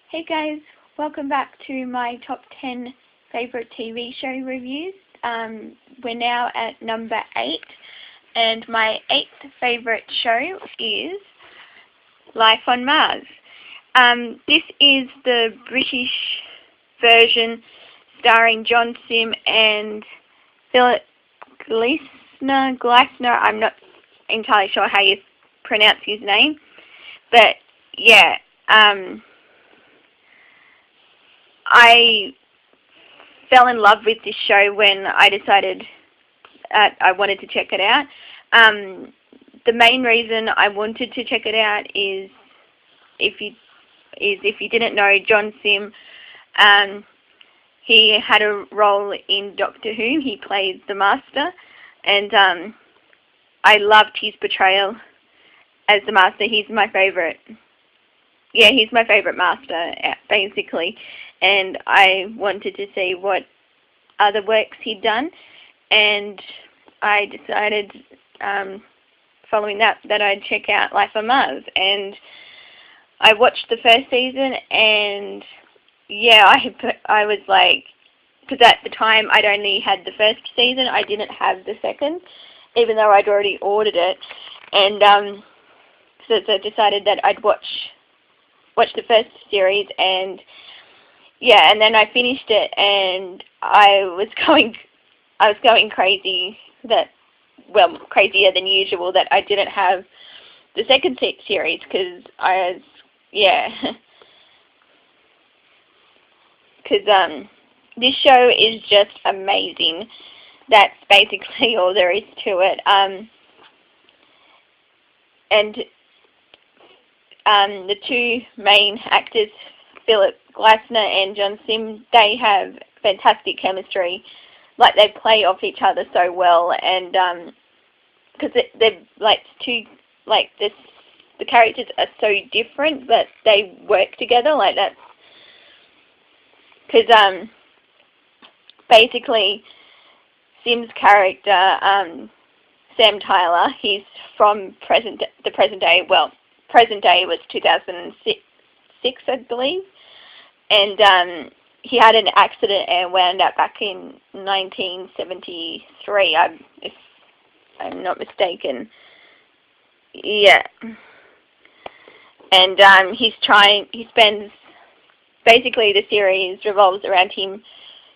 Hey guys, welcome back to my top 10 favorite TV show reviews. We're now at number 8, and my 8th favorite show is Life on Mars. This is the British version starring John Simm and Philip Gleisner. I'm not entirely sure how you pronounce his name, but yeah. I fell in love with this show when I decided I wanted to check it out. The main reason I wanted to check it out is if you didn't know, John Simm, he had a role in Doctor Who. He played the Master, and I loved his portrayal as the Master. He's my favourite. Yeah, he's my favourite Master, basically. And I wanted to see what other works he'd done, and I decided, following that I'd check out Life on Mars. And I watched the first season, and yeah, I was like, because at the time I'd only had the first season, I didn't have the second, even though I'd already ordered it, and so I decided that I'd watch the first series, and yeah, and then I finished it, and I was going crazy crazier than usual that I didn't have the second series, because this show is just amazing. That's basically all there is to it. The two main actors, Philip Gleisner and John Simm, they have fantastic chemistry. Like, they play off each other so well, and because they're like the characters are so different, but they work together like that. Because basically, Simm's character, Sam Tyler, he's from the present day. Well, present day was 2006, I believe, and he had an accident and wound up back in 1973, if I'm not mistaken. Yeah, and he spends, basically the series revolves around him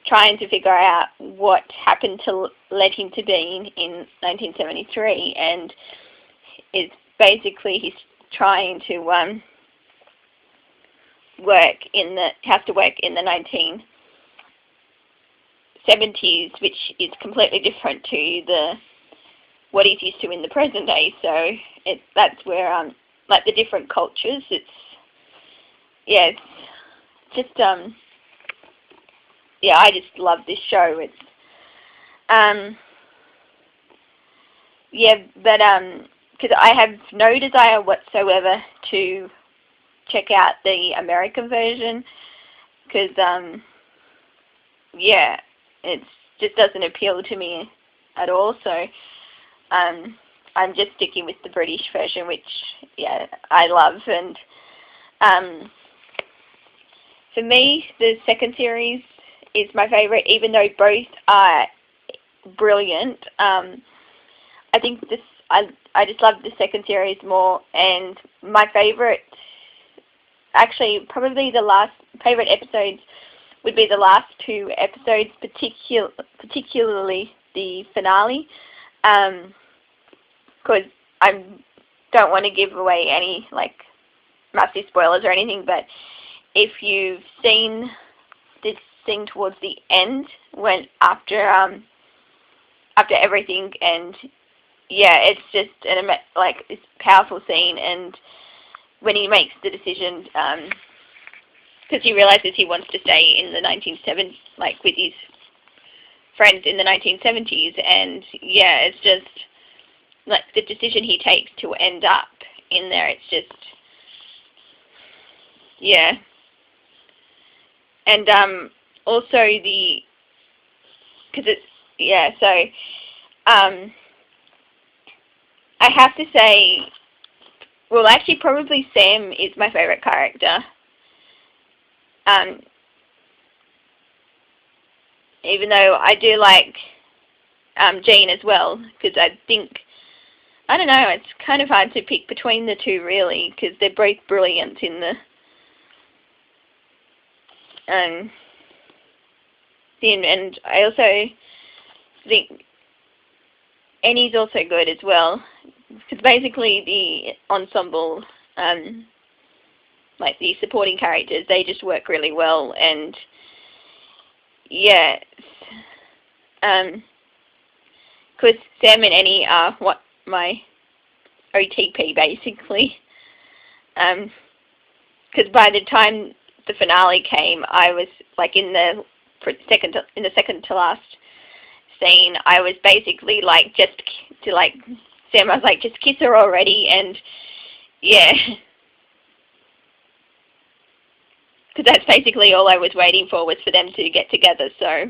trying to figure out what happened to lead him to being in 1973, and it's basically he's trying to have to work in the 1970s, which is completely different to what he's used to in the present day. So that's where like the different cultures. It's just I just love this show. It's because I have no desire whatsoever to check out the American version, because it just doesn't appeal to me at all. So I'm just sticking with the British version, which I love. And for me, the second series is my favorite, even though both are brilliant. I think I just love the second series more, and my favorite, actually probably the last favorite episodes would be the last two episodes, particularly the finale, because I don't want to give away any like massive spoilers or anything, but if you've seen this thing towards the end, when after everything, and it's just it's a powerful scene, and when he makes the decision, because he realizes he wants to stay in the 1970s, like with his friends in the 1970s, and it's just like the decision he takes to end up in there. It's just and also because it's so I have to say, well, actually, probably Sam is my favorite character. Even though I do like Jean as well, because I don't know, it's kind of hard to pick between the two really, because they're both brilliant in the scene, and I also think Annie's also good as well, because basically the ensemble, like the supporting characters, they just work really well, and yeah, because Sam and Annie are what my OTP basically, because by the time the finale came, I was like in the second to last scene. I was basically like Sam. I was like, just kiss her already, and yeah, because that's basically all I was waiting for, was for them to get together. So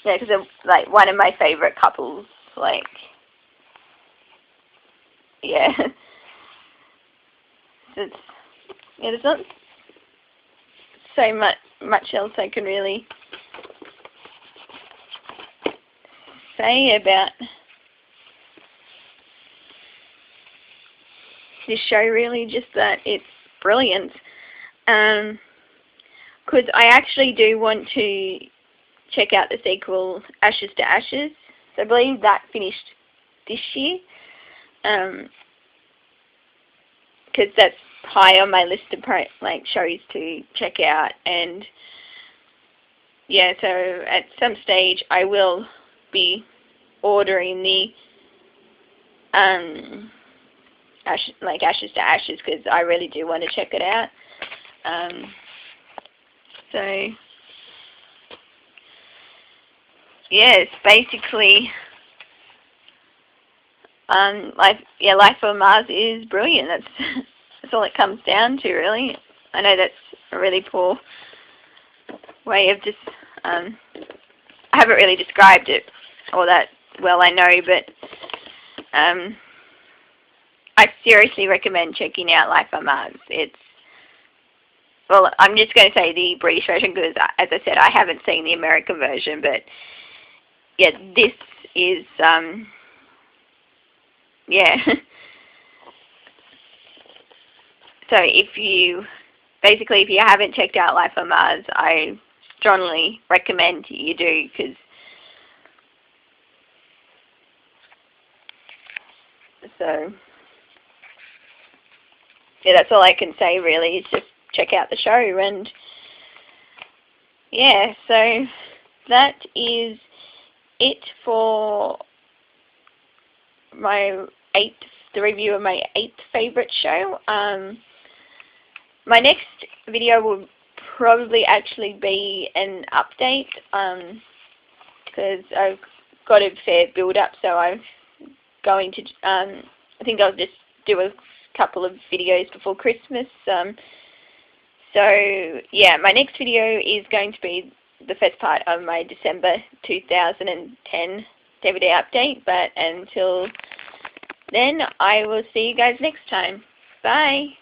yeah, because they're like one of my favorite couples. Like yeah. There's not so much else I can really say about this show, really, just that it's brilliant. Because I actually do want to check out the sequel, Ashes to Ashes. So I believe that finished this year. Because that's high on my list of shows to check out, and yeah, so at some stage I will be ordering the Ashes to Ashes, because I really do want to check it out. So yeah, it's basically Life on Mars is brilliant. That's all it comes down to, really. I know that's a really poor way of just I haven't really described it all that well, I know, but I seriously recommend checking out Life on Mars. Well, I'm just going to say the British version, because, as I said, I haven't seen the American version, but yeah, this is yeah. So if you haven't checked out Life on Mars, I strongly recommend you do, because so yeah, that's all I can say really, is just check out the show. And yeah, so that is it for the review of my 8th favorite show. My next video will probably actually be an update, because I've got a fair build up, so I'm going to I think I'll just do a couple of videos before Christmas. So yeah, my next video is going to be the first part of my December 2010 DVD update, but until then, I will see you guys next time. Bye!